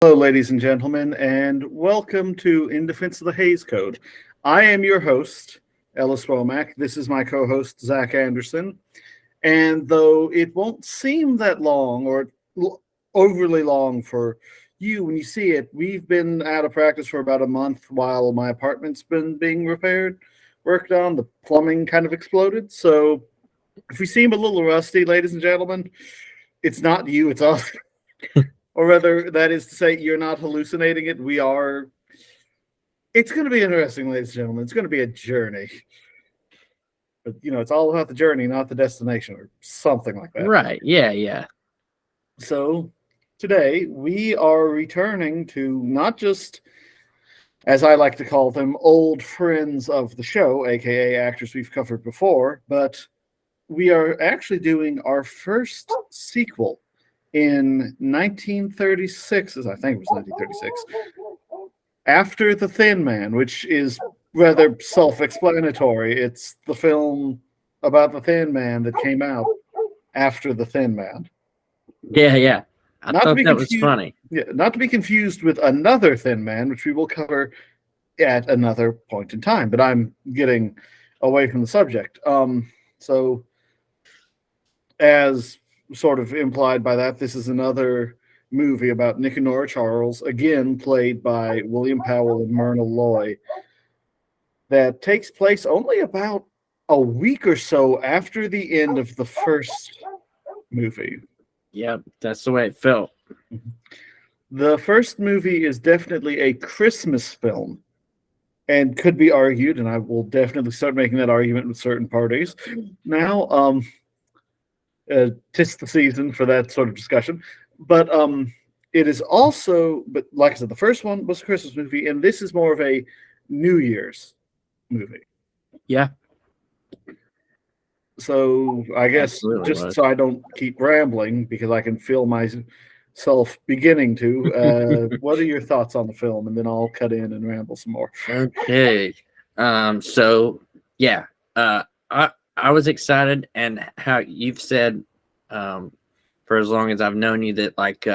Hello, ladies and gentlemen, and welcome to In Defense of the Hays Code. I am your host, Ellis Womack. This is my co-host, Zach Anderson. And though it won't seem that long or overly long for you when you see it, we've been out of practice for about a month while my apartment's been being repaired, worked on. The plumbing kind of exploded. So if we seem a little rusty, ladies and gentlemen, it's not you, it's us. Or rather, that is to say, you're not hallucinating it. We are. It's going to be interesting, ladies and gentlemen. It's going to be a journey. But, it's all about the journey, not the destination, or something like that. Right. Yeah. So, today, we are returning to not just, as I like to call them, old friends of the show, aka actors we've covered before, but we are actually doing our first sequel in 1936, as I think it was 1936, after The Thin Man, which is rather self-explanatory. It's the film about the Thin Man that came out after The Thin Man. Yeah. I thought that was funny. Yeah, not to be confused with Another Thin Man, which we will cover at another point in time. But I'm getting away from the subject. So, as sort of implied by that, this is another movie about Nick and Nora Charles, again played by William Powell and Myrna Loy, that takes place only about a week or so after the end of the first movie. Yep, that's the way it felt. The first movie is definitely a Christmas film and could be argued, and I will definitely start making that argument with certain parties now. 'Tis the season for that sort of discussion. But it is also, but like I said, the first one was a Christmas movie, and this is more of a New Year's movie. Yeah. So I guess so I don't keep rambling, because I can feel myself beginning to. What are your thoughts on the film? And then I'll cut in and ramble some more. Okay. So yeah. I was excited, and how you've said for as long as I've known you that like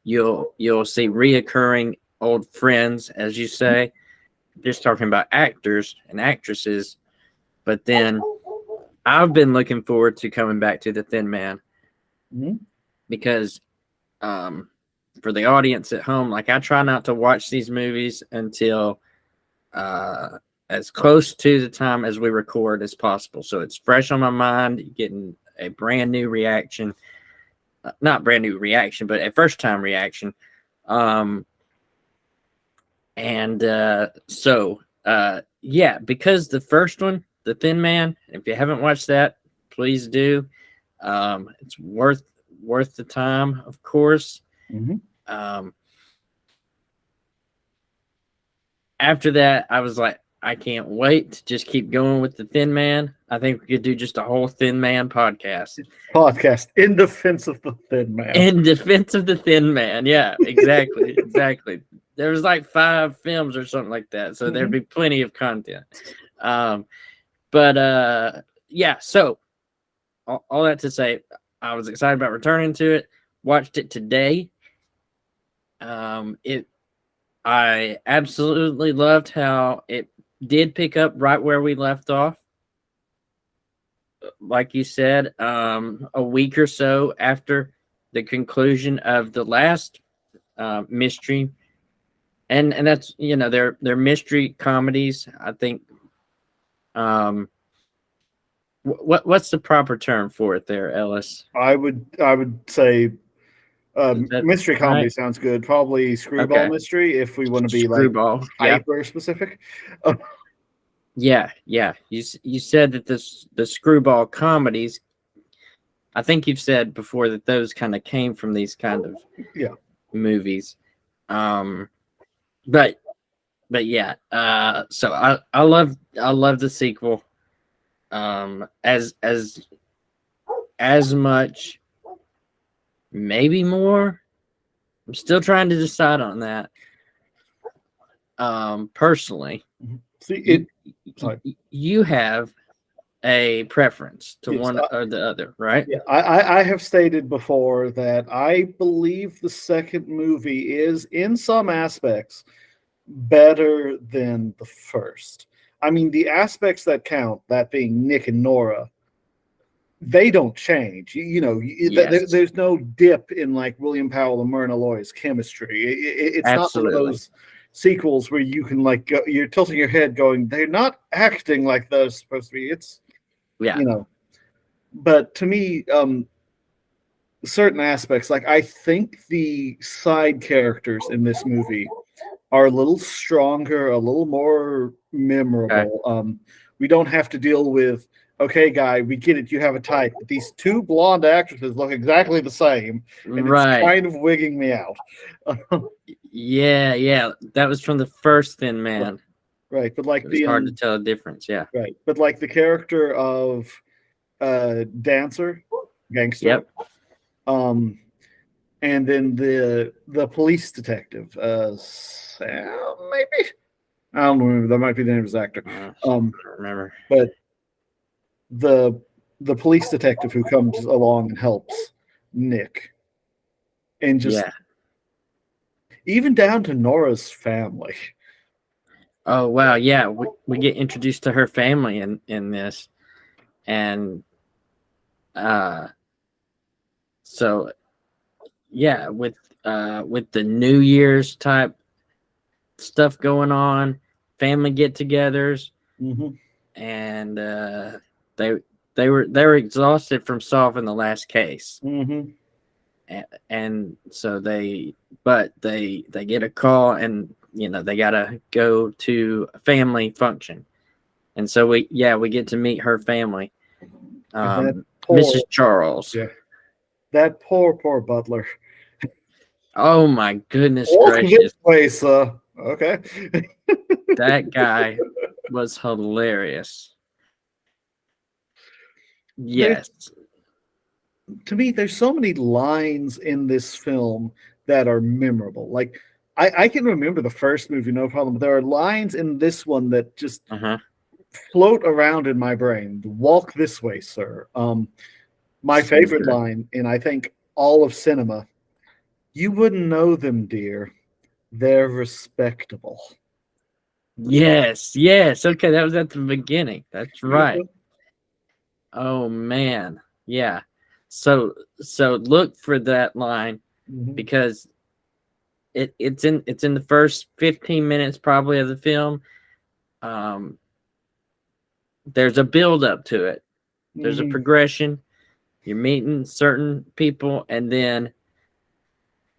you'll see reoccurring old friends, as you say, just talking about actors and actresses. But then I've been looking forward to coming back to The Thin Man, because for the audience at home, like I try not to watch these movies until as close to the time as we record as possible, so it's fresh on my mind, getting a brand new reaction, not brand new reaction, but a first time reaction. Yeah, because the first one, The Thin Man, if you haven't watched that, please do. It's worth the time, of course. After that, I was like, I can't wait to just keep going with The Thin Man. I think we could do just a whole Thin Man podcast. In defense of the Thin Man. In defense of the Thin Man. Yeah, exactly. Exactly. There was like 5 films or something like that, so there'd be plenty of content. Yeah, so all that to say, I was excited about returning to it. Watched it today. I absolutely loved how it did pick up right where we left off. Like you said, a week or so after the conclusion of the last mystery, and that's they're mystery comedies. I think. What's the proper term for it there, Ellis? I would say mystery comedy, right? Sounds good. Probably screwball mystery, if we want to be screwball, like hyper specific. Yeah. You said that the screwball comedies, I think you've said before that those kind of came from these kind of movies. But yeah. So I love the sequel. As much, maybe more. I'm still trying to decide on that. Personally, see it. You have a preference to Yes, one or the other, right? yeah, I have stated before that I believe the second movie is, in some aspects, better than the first. I mean, the aspects that count, that being Nick and Nora, they don't change. Yes, There's no dip in like William Powell and Myrna Loy's chemistry. It's not one of absolutely. those sequels where you can like you're tilting your head, going, "They're not acting like they're supposed to be." It's Yeah. you know, but to me, certain aspects, like I think the side characters in this movie are a little stronger, a little more Okay. memorable. We don't have to deal with, okay, guy, we get it, you have a type, but these two blonde actresses look exactly the same, and it's Right. kind of wigging me out. Yeah, yeah. That was from the first Thin Man. Right, but like It was the hard to tell the difference. Yeah. right, but like the character of Dancer, Gangster, Yep. and then the police detective, Sam, maybe. I don't remember. That might be the name of his actor. I don't remember. But the police detective who comes along and helps Nick, and just Yeah. even down to Nora's family. Oh wow. Yeah. We get introduced to her family in this, and so yeah, with the New Year's type stuff going on, family get-togethers, Mhm. and they were exhausted from solving the last case, Mhm. and so they get a call, and they gotta go to a family function, and so we get to meet her family, And that poor, Mrs. Charles. yeah, that poor butler. Oh my goodness Walk gracious, this way, sir. Okay. that guy was hilarious. Yes. To me, there's so many lines in this film that are memorable. Like I can remember the first movie, no problem, but there are lines in this one that just Uh-huh. float around in my brain. Walk this way, sir. My So favorite good. line, and I think all of cinema, you wouldn't know them, dear. They're respectable. Yes. Okay, that was at the beginning. That's right. Oh man. Yeah. So look for that line, Mhm. because it's in the first 15 minutes probably of the film. There's a build up to it. There's a Mhm. progression. You're meeting certain people, and then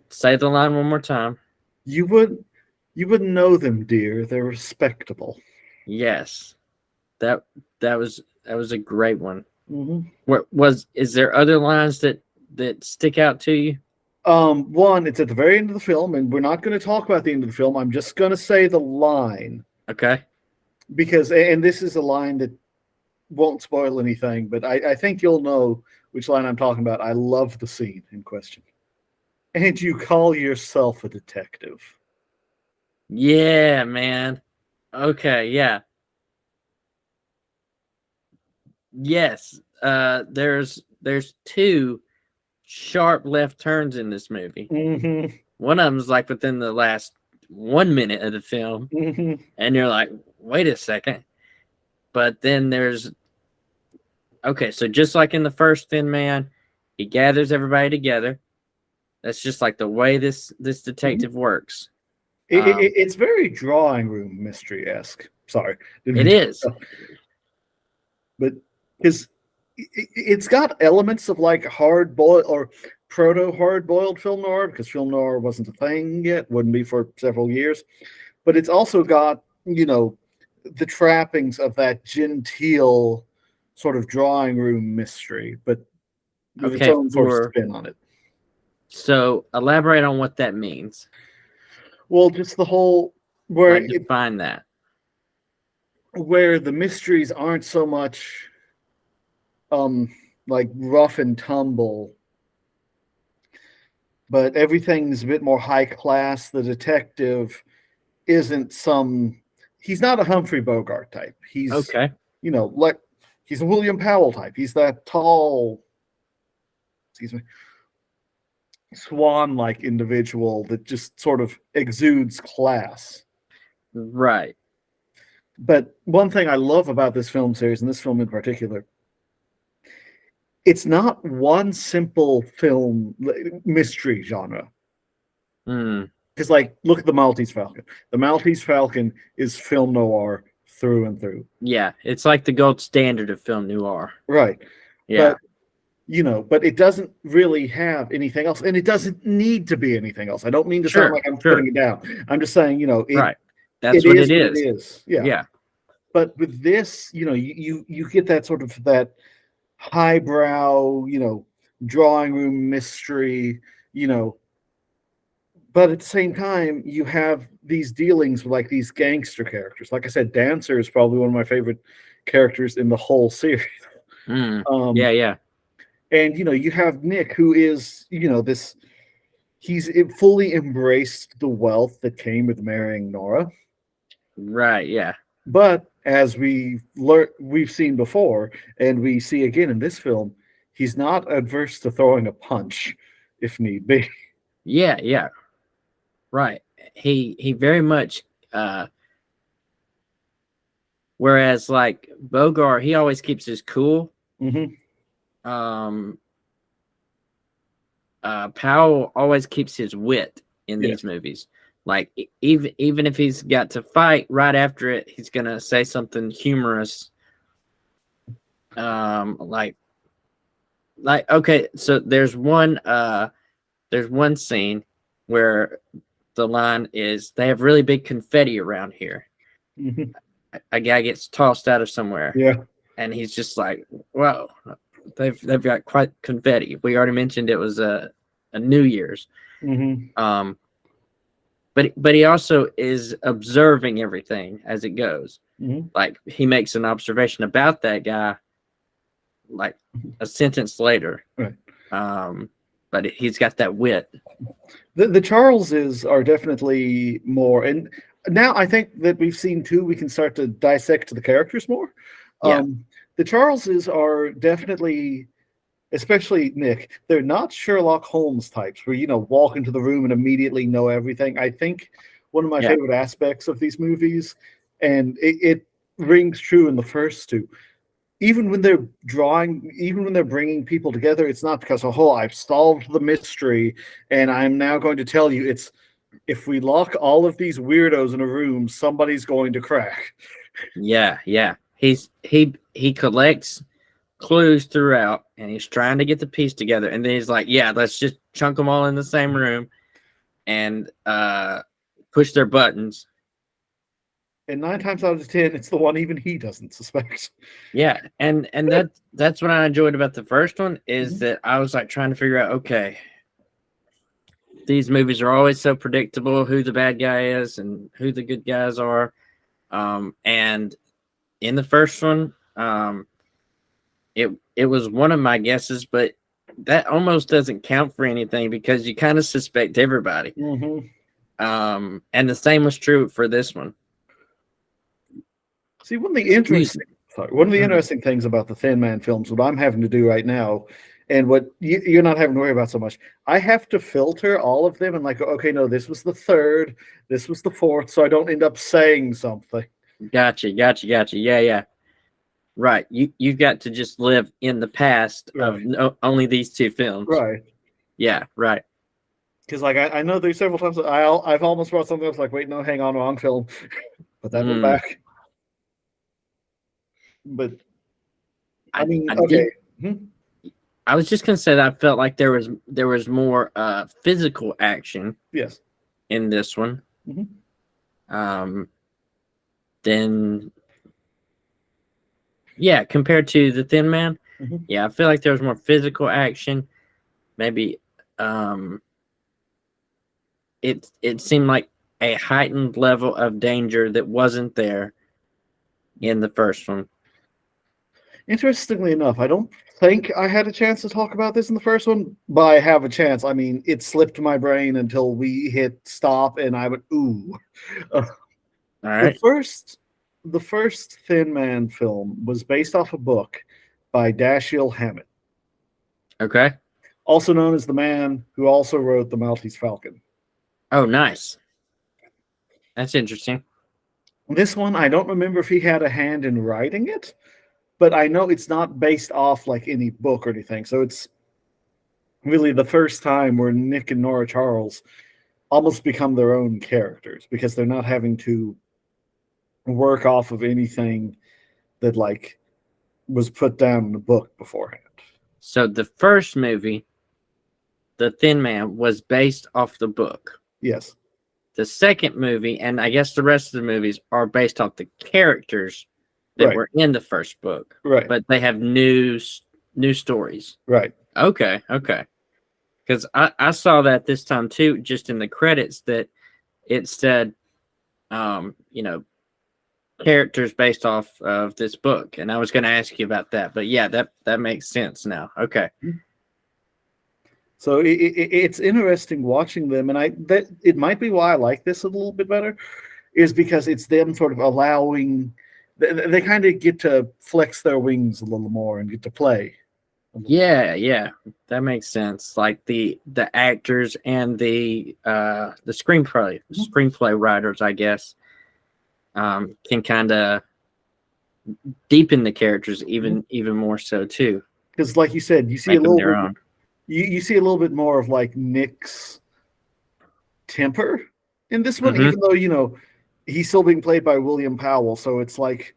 say the line one more time. You wouldn't know them, dear. They're respectable. Yes. That was a great one. Mhm. Is there other lines that stick out to you? One, it's at the very end of the film, and we're not going to talk about the end of the film. I'm just going to say the line Okay. because, and this is a line that won't spoil anything, but I think you'll know which line I'm talking about. I love the scene in question. And you call yourself a detective. Yeah, man. Okay, yeah. Yes. There's two sharp left turns in this movie. Mm-hmm. One of them is like within the last 1 minute of the film, Mm-hmm. and you're like, wait a second. But then there's okay, so just like in the first Thin Man, he gathers everybody together. That's just like the way this detective works. It's very drawing room mystery-esque. Sorry. It is. But because it's got elements of like hard boiled or proto hard boiled film noir, because film noir wasn't a thing yet, wouldn't be for several years. But it's also got, the trappings of that genteel sort of drawing room mystery, but with its Okay, own sort of spin on it. So elaborate on what that means. Well, just the whole where Like, define that. Where the mysteries aren't so much like rough and tumble, but everything's a bit more high class. The detective isn't he's not a Humphrey Bogart type. He's Okay. like he's a William Powell type. He's that tall, excuse me, swan-like individual that just sort of exudes class. Right. But one thing I love about this film series, and this film in particular, it's not one simple film mystery genre. Mm. Because, like, look at the Maltese Falcon. The Maltese Falcon is film noir through and through. Yeah, it's like the gold standard of film noir. Right. Yeah. But, you know, but it doesn't really have anything else, and it doesn't need to be anything else. I don't mean to sound like I'm putting it down. I'm just saying, you know, right. That's what it is. It is. Yeah. Yeah. But with this, you know, you get that sort of that highbrow, you know, drawing room mystery, you know, but at the same time, you have these dealings with like these gangster characters. Like I said, Dancer is probably one of my favorite characters in the whole series. Yeah. And you know, you have Nick, who is, you know, he's fully embraced the wealth that came with marrying Nora. Right. Yeah. But as we've seen before, and we see again in this film, he's not adverse to throwing a punch if need be. Yeah. Right. He very much whereas like Bogart, he always keeps his cool. Mm-hmm. Powell always keeps his wit in these movies. Like even if he's got to fight, right after it, he's gonna say something humorous. Like okay, so there's one scene where the line is, they have really big confetti around here. Mm-hmm. A guy gets tossed out of somewhere. Yeah. And he's just like, wow, they've got quite confetti. We already mentioned it was a New Year's. Mm-hmm. But he also is observing everything as it goes. Mm-hmm. Like he makes an observation about that guy, like a sentence later. Right. But he's got that wit. The Charleses are definitely more, and now I think that we've seen too, we can start to dissect the characters more. Yeah. The Charleses are definitely, especially Nick, they're not Sherlock Holmes types where, you know, walk into the room and immediately know everything. I think one of my favorite aspects of these movies, and it rings true in the first two, even when they're bringing people together, it's not because, oh, I've solved the mystery and I'm now going to tell you. It's, if we lock all of these weirdos in a room, somebody's going to crack. Yeah. He collects clues throughout, and he's trying to get the piece together, and then he's like, yeah, let's just chunk them all in the same room and push their buttons. And 9 times out of 10, it's the one even he doesn't suspect. Yeah, and that's what I enjoyed about the first one, is that I was like trying to figure out, okay, these movies are always so predictable, who the bad guy is and who the good guys are. And in the first one, it was one of my guesses, but that almost doesn't count for anything because you kind of suspect everybody. Mm-hmm. And the same was true for this one. See, one of the interesting things about the Thin Man films, what I'm having to do right now, and what you're not having to worry about so much, I have to filter all of them and like, okay, no, this was the third, this was the fourth, so I don't end up saying something. Gotcha. Yeah. Right. You've got to just live in the past of only these two films. Right. Yeah, right. Because like I know there's several times that I've almost brought something else like, wait, no, hang on, wrong film. Put that one back. But I mean, okay. I was just gonna say that I felt like there was more physical action. Yes. In this one. Mm-hmm. Then yeah, compared to the Thin Man. Mm-hmm. Yeah, I feel like there was more physical action. Maybe it seemed like a heightened level of danger that wasn't there in the first one. Interestingly enough, I don't think I had a chance to talk about this in the first one, but I have a chance. I mean, it slipped my brain until we hit stop, and I went, ooh. All right. the first Thin Man film was based off a book by Dashiell Hammett, Okay. also known as the man who also wrote The Maltese Falcon. Oh, nice. That's interesting. This one, I don't remember if he had a hand in writing it, but I know it's not based off like any book or anything. So it's really the first time where Nick and Nora Charles almost become their own characters because they're not having to work off of anything that like was put down in the book beforehand. So the first movie, The Thin Man, was based off the book. Yes. The second movie, and I guess the rest of the movies, are based off the characters that Right. were in the first book, Right. but they have new stories. Right. Okay. Because I saw that this time too, just in the credits, that it said, characters based off of this book, and I was going to ask you about that, but yeah, that makes sense now. Okay. So it's interesting watching them, and it might be why I like this a little bit better, is because it's them sort of allowing they kind of get to flex their wings a little more and get to play. Yeah, that makes sense. Like the actors and the screenplay writers, I guess, can kind of deepen the characters even more so too. Because, like you said, you see Make a them little their bit. own. You see a little bit more of like Nick's temper in this one, Mhm. even though he's still being played by William Powell, so it's like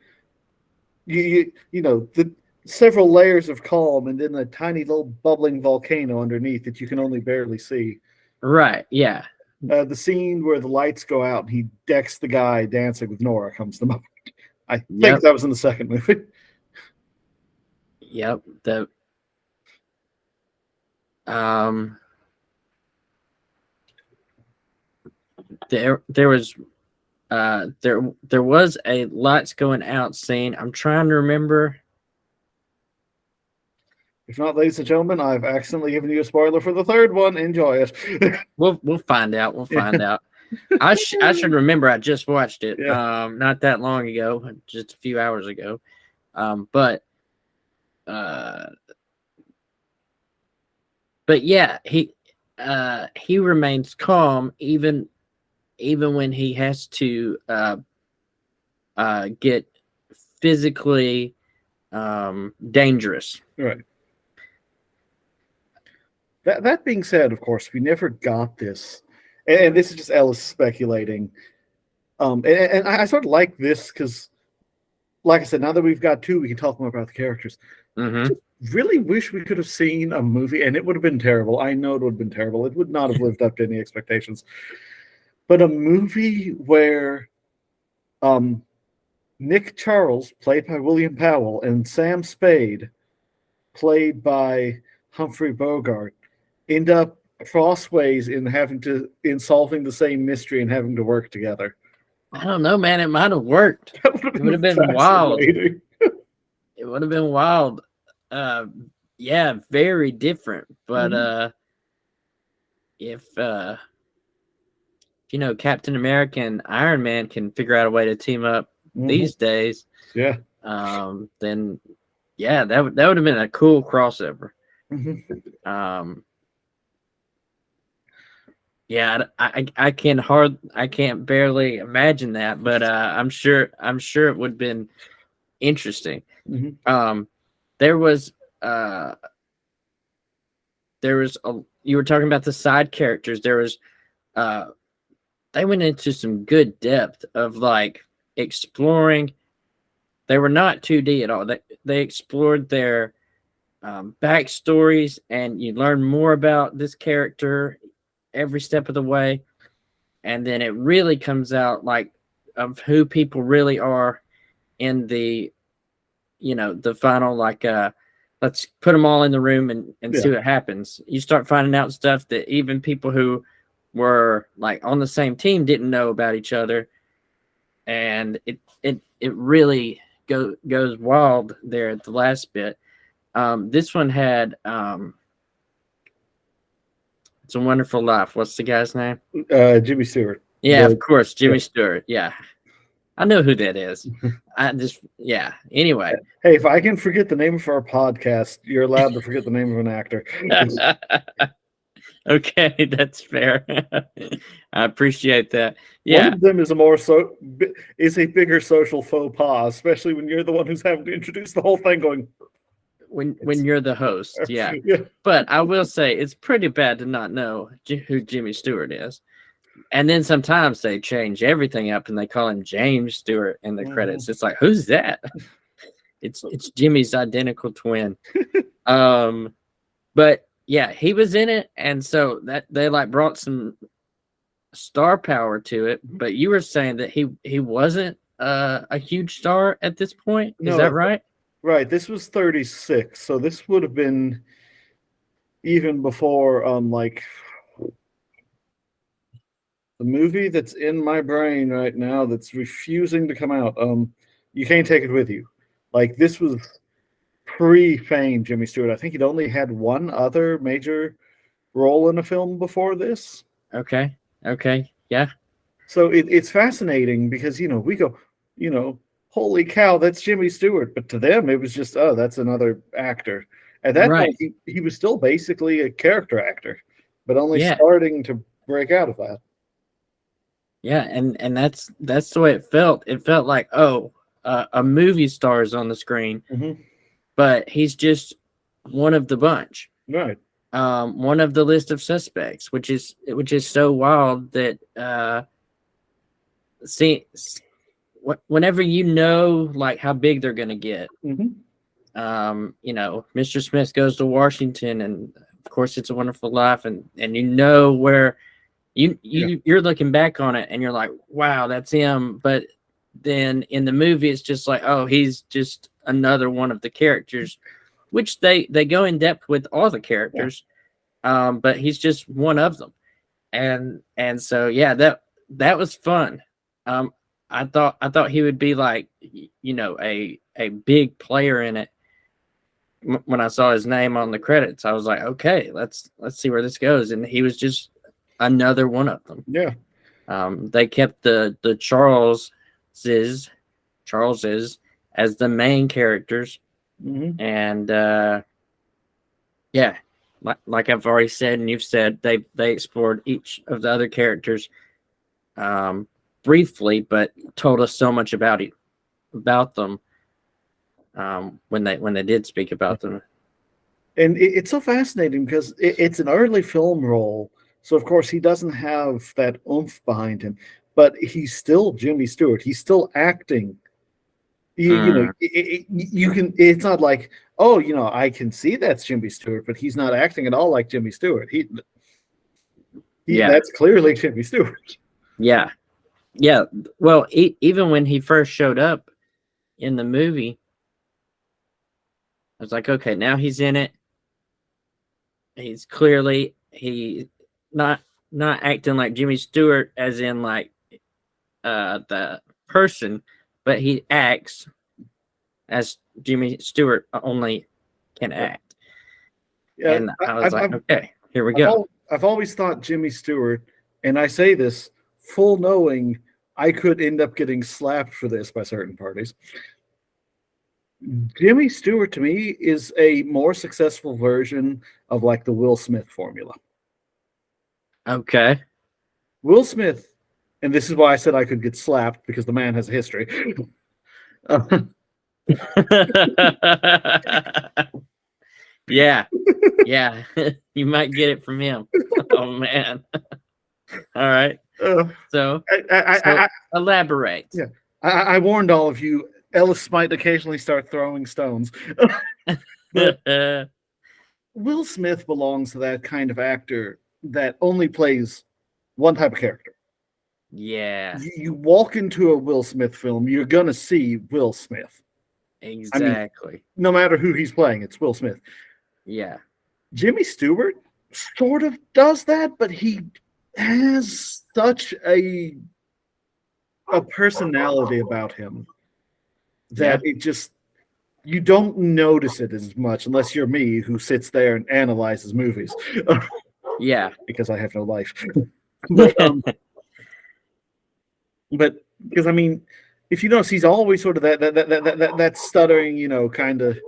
the several layers of calm and then a tiny little bubbling volcano underneath that you can only barely see. Right. Yeah. The scene where the lights go out and he decks the guy dancing with Nora comes to mind. I think Yep. that was in the second movie. Yep. There was there was a lights going out scene. I'm trying to remember. If not, ladies and gentlemen, I've accidentally given you a spoiler for the third one. Enjoy it. We'll find out. We'll find out. I should remember. I just watched it not that long ago, just a few hours ago. But yeah, he remains calm even when he has to get physically dangerous. Right. That being said, of course, we never got this, and this is just Ellis speculating. And I sort of like this because, like I said, now that we've got two, we can talk more about the characters. Mm-hmm. Really wish we could have seen a movie, and it would have been terrible. I know it would have been terrible. It would not have lived up to any expectations. But a movie where Nick Charles, played by William Powell, and Sam Spade, played by Humphrey Bogart, end up crossways in solving the same mystery and having to work together. I don't know, man. It might have worked. That would It would have been wild. fascinating. It would have been wild. Yeah, very different. But if Captain America and Iron Man can figure out a way to team up these days, then yeah, that would have been a cool crossover. Yeah, I can't barely imagine that, but I'm sure it would have been interesting. There was you were talking about the side characters. There was they went into some good depth of like exploring. They were not 2D at all. They explored their backstories, and you learn more about this character every step of the way, and then it really comes out like of who people really are in the the final, like let's put them all in the room and see what happens. You start finding out stuff that even people who were like on the same team didn't know about each other, and it really goes wild there at the last bit. This one had It's a Wonderful Life. What's the guy's name? Jimmy Stewart. Yeah, of course, Jimmy Stewart. Yeah. I know who that is. Yeah. Anyway. Hey, if I can forget the name of our podcast, you're allowed to forget the name of an actor. Okay, that's fair. I appreciate that. One Yeah. of them is a bigger social faux pas, especially when you're the one who's having to introduce the whole thing. Going When you're the host, yeah. yeah. But I will say it's pretty bad to not know who Jimmy Stewart is. And then sometimes they change everything up and they call him James Stewart in the credits. It's like, who's that? It's Jimmy's identical twin. But yeah, he was in it, and so that they like brought some star power to it. But you were saying that he wasn't a huge star at this point. Is that right? Right. This was 36, so this would have been even before like the movie that's in my brain right now that's refusing to come out. You Can't Take It With You. Like, this was pre-fame Jimmy Stewart. I think he'd only had one other major role in a film before this. Okay. Yeah. So it's fascinating because, we go, holy cow, that's Jimmy Stewart. But to them, it was just, oh, that's another actor. At that point, he was still basically a character actor, but only starting to break out of that. Yeah, and that's the way it felt. It felt like, a movie star is on the screen, but he's just one of the bunch. Right. One of the list of suspects, which is so wild that whenever like how big they're gonna get, Mr. Smith Goes to Washington, and of course It's a Wonderful Life, and where you're looking back on it and you're like, wow, that's him. But then in the movie, it's just like, oh, he's just another one of the characters, which they go in depth with all the characters. But he's just one of them. And so, yeah, that was fun. I thought he would be like, a big player in it. When I saw his name on the credits, I was like, okay, let's see where this goes. And he was just another one of them. Yeah. They kept the Charleses as the main characters. And like I've already said and you've said, they explored each of the other characters briefly, but told us so much about them when they did speak about them. And it's so fascinating because it's an early film role. So, of course, he doesn't have that oomph behind him, but he's still Jimmy Stewart. He's still acting. You can. It's not like, oh, I can see that's Jimmy Stewart, but he's not acting at all like Jimmy Stewart. That's clearly Jimmy Stewart. Yeah. Well, even when he first showed up in the movie, I was like, okay, now he's in it. He's clearly not acting like Jimmy Stewart as in like the person, but he acts as Jimmy Stewart only can act. Yeah, and I was like, okay, here we go. I've always thought Jimmy Stewart, and I say this full knowing I could end up getting slapped for this by certain parties. Jimmy Stewart to me is a more successful version of like the Will Smith formula. Okay. Will Smith, and this is why I said I could get slapped because the man has a history. Yeah. You might get it from him. Oh man. All right. So elaborate. Yeah. I warned all of you. Ellis might occasionally start throwing stones. Will Smith belongs to that kind of actor that only plays one type of character. Yeah. You walk into a Will Smith film, you're going to see Will Smith. Exactly. I mean, no matter who he's playing, it's Will Smith. Yeah. Jimmy Stewart sort of does that, but he has such a personality about him that it just, you don't notice it as much unless you're me, who sits there and analyzes movies. Yeah. Because I have no life. But because, I mean, if you notice, he's always sort of that stuttering, kind of.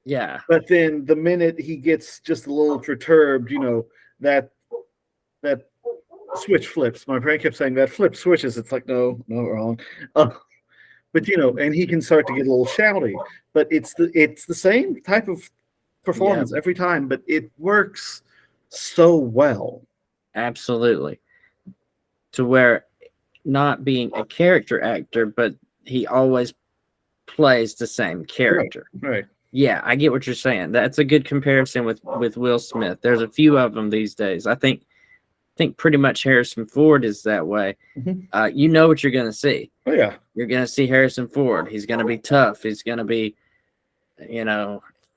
Yeah. But then the minute he gets just a little perturbed, that that switch flips. My brain kept saying that flip switches. It's like no, wrong. But and he can start to get a little shouty. But it's the same type of performance every time, but it works so well. Absolutely. To where not being a character actor, but he always plays the same character. Right. Yeah, I get what you're saying. That's a good comparison with Will Smith. There's a few of them these days. I think pretty much Harrison Ford is that way. Mm-hmm. You know what you're going to see. Oh yeah, you're going to see Harrison Ford. He's going to be tough. He's going to be,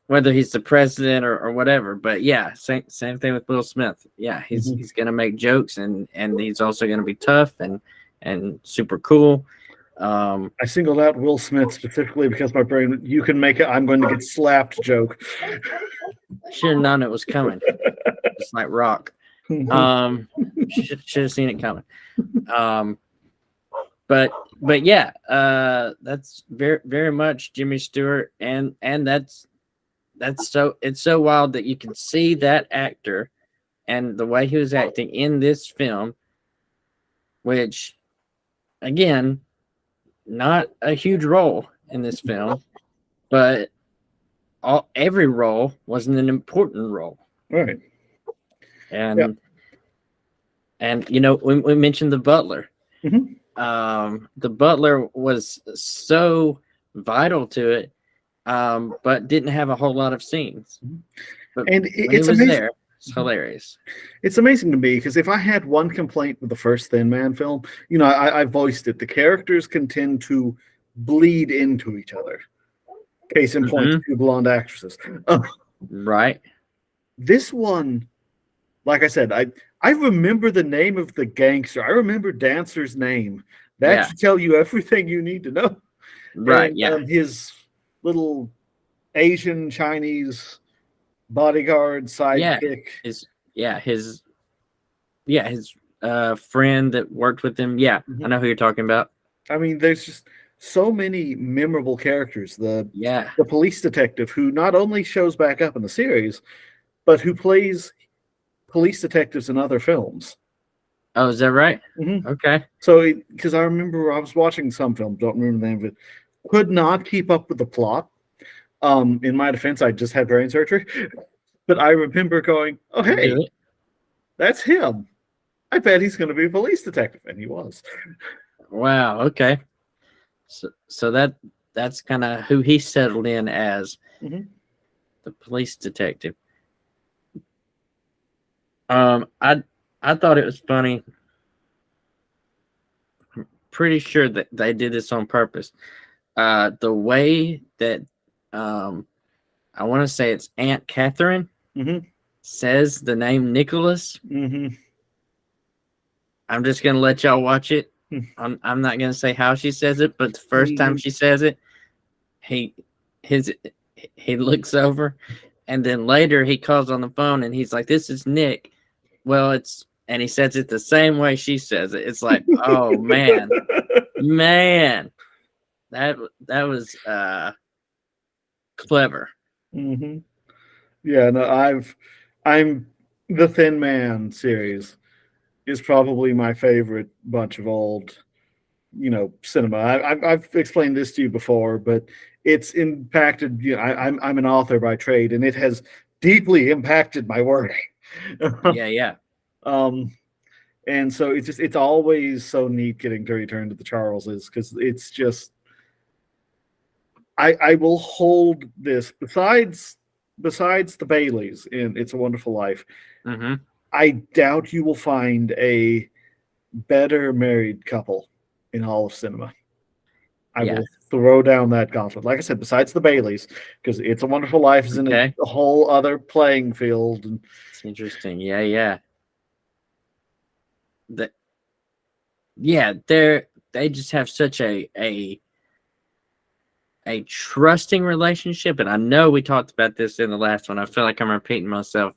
whether he's the president or whatever. But yeah, same thing with Will Smith. Yeah, he's going to make jokes and he's also going to be tough and super cool. I singled out Will Smith specifically because my brain, you can make it, I'm going to get slapped joke. I should have known it was coming. It's like Rock. Should have seen it coming. But yeah, that's very, very much Jimmy Stewart. And that's it's so wild that you can see that actor and the way he was acting in this film, which again, not a huge role in this film, but every role was an important role. Right. And we mentioned the butler. Mm-hmm. The butler was so vital to it, but didn't have a whole lot of scenes. But and it's amazing. There, it's hilarious. It's amazing to me because if I had one complaint with the first Thin Man film, I voiced it. The characters can tend to bleed into each other. Case in point, two blonde actresses. Right. This one, like I said, I remember the name of the gangster. I remember Dancer's name. That should tell you everything you need to know. Right. And, his little Asian Chinese bodyguard sidekick. His friend that worked with him. Yeah, I know who you're talking about. I mean, there's just so many memorable characters. The police detective who not only shows back up in the series, but who plays police detectives in other films. Oh, is that right? Mm-hmm. Okay. So, because I remember I was watching some film, don't remember the name of it, could not keep up with the plot. In my defense, I just had brain surgery, but I remember going, "Oh, hey, that's him. I bet he's going to be a police detective," and he was. Wow. Okay. So that's kind of who he settled in as, the police detective. I thought it was funny. I'm pretty sure that they did this on purpose. The way that I want to say it's Aunt Catherine says the name Nicholas. I'm just gonna let y'all watch it. I'm not gonna say how she says it, but the first time she says it, he looks over, and then later he calls on the phone and he's like, "This is Nick." Well, and he says it the same way she says it. It's like, oh man, that was clever. Yeah, no, I'm the Thin Man series is probably my favorite bunch of old, cinema. I've explained this to you before, but it's impacted. I'm an author by trade, and it has deeply impacted my work. Yeah. And so it's always so neat getting to return to the Charleses because it's just I will hold this besides the Baileys in It's a Wonderful Life. I doubt you will find a better married couple in all of cinema. I will throw down that gauntlet. Like I said, besides the Baileys, because It's a Wonderful Life is in a whole other playing field. And it's interesting. Yeah. They just have such a trusting relationship, and I know we talked about this in the last one. I feel like I'm repeating myself.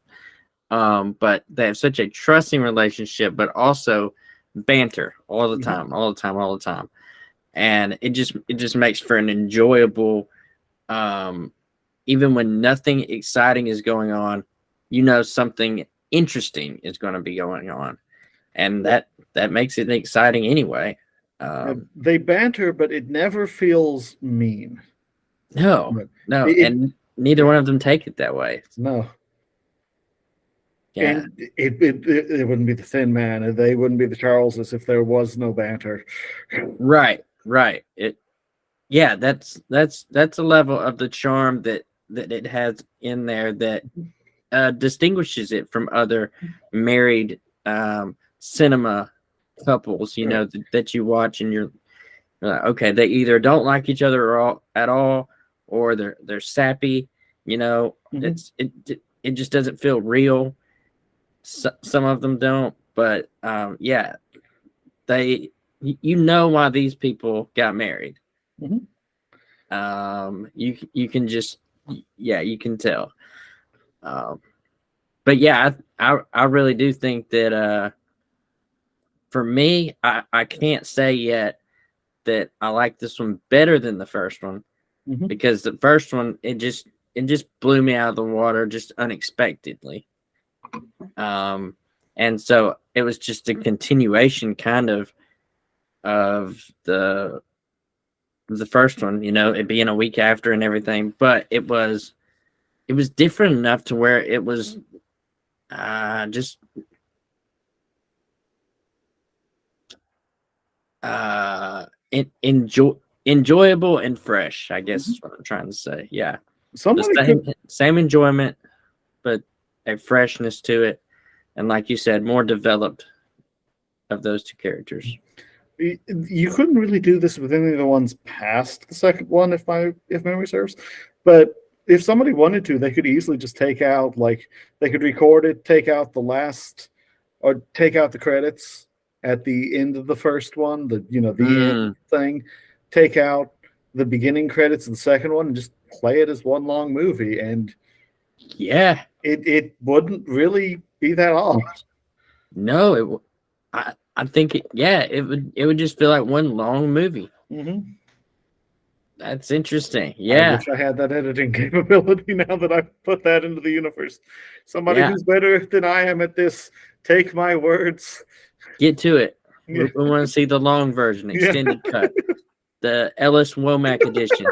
But they have such a trusting relationship, but also banter all the time. and it just makes for an enjoyable. Even when nothing exciting is going on, something interesting is going to be going on, and that makes it exciting anyway. They banter, but it never feels mean. No, and neither one of them take it that way. No. Yeah. And it wouldn't be the Thin Man, and they wouldn't be the Charleses if there was no banter. Right. That's a level of the charm that it has in there that distinguishes it from other married cinema couples, that you watch, and you're like, okay, they either don't like each other at all, or they're sappy. It just doesn't feel real. Some of them don't, but why these people got married. Mm-hmm. You can just you can tell. But yeah, I really do think that for me, I can't say yet that I like this one better than the first one, because the first one it just blew me out of the water just unexpectedly. And so it was just a continuation kind of the first one, it being a week after and everything, but it was different enough to where it was just enjoyable and fresh, I guess is what I'm trying to say. Yeah. Same enjoyment, but a freshness to it. And like you said, more developed of those two characters. You couldn't really do this with any of the ones past the second one, if memory serves. But if somebody wanted to, they could easily just take out, they could record it, take out the last, or take out the credits at the end of the first one, the end thing, take out the beginning credits of the second one, and just play it as one long movie, and it wouldn't really be that odd. No, I think it would just feel like one long movie. Mm-hmm. That's interesting. Yeah, I wish I had that editing capability now that I've put that into the universe. Somebody who's better than I am at this, take my words. Get to it. We want to see the long version, extended cut, the Ellis Womack edition.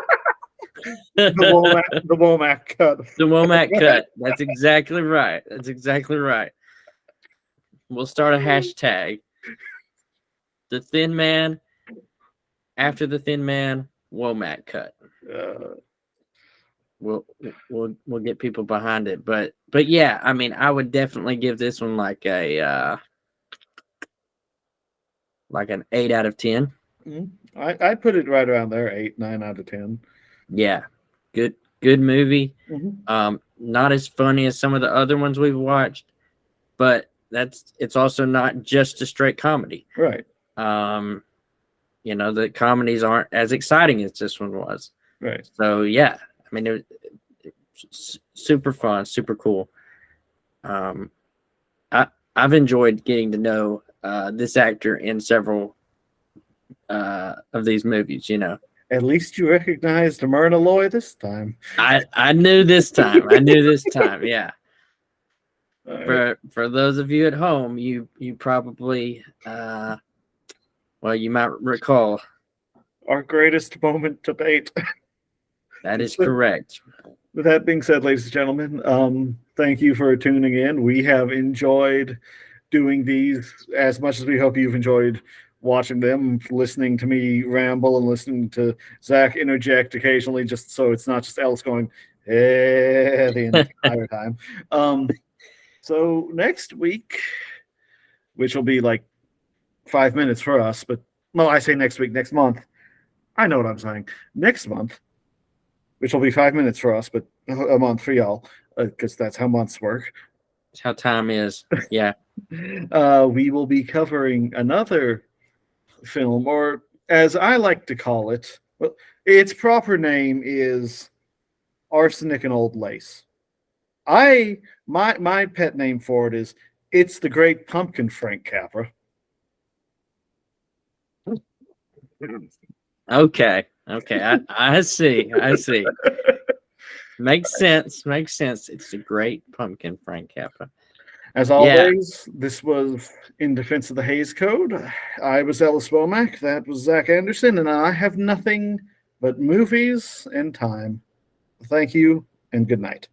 The Womack cut. The Womack cut. That's exactly right. We'll start a hashtag. The Thin Man, after the Thin Man, Womack cut. We'll get people behind it, but yeah, I mean, I would definitely give this one like an 8 out of 10. I put it right around there, 8, 9 out of 10. Yeah, good movie. Not as funny as some of the other ones we've watched, but it's also not just a straight comedy. Right. The comedies aren't as exciting as this one was. Right. So yeah, I mean, it was super fun, super cool. I've enjoyed getting to know this actor in several of these movies. At least you recognized Myrna Loy this time. I knew this time. Yeah. For those of you at home, you probably you might recall our greatest moment to date. That is correct. With that being said, ladies and gentlemen, thank you for tuning in. We have enjoyed doing these as much as we hope you've enjoyed watching them, listening to me ramble and listening to Zach interject occasionally, just so it's not just Ellis going, the entire time. So next week, which will be like 5 minutes for us, but I say next week, next month. I know what I'm saying. Next month, which will be 5 minutes for us, but a month for y'all, because that's how months work. That's how time is. Yeah. We will be covering another film, or as I like to call it, well, its proper name is Arsenic and Old Lace. My pet name for it is It's the Great Pumpkin, Frank Capra. Okay. I see. Makes sense. It's a great pumpkin, Frank Cappa. As Yeah. always, this was In Defense of the Hays Code. I was Ellis Womack. That was Zach Anderson, and I have nothing but movies and time. Thank you, and good night.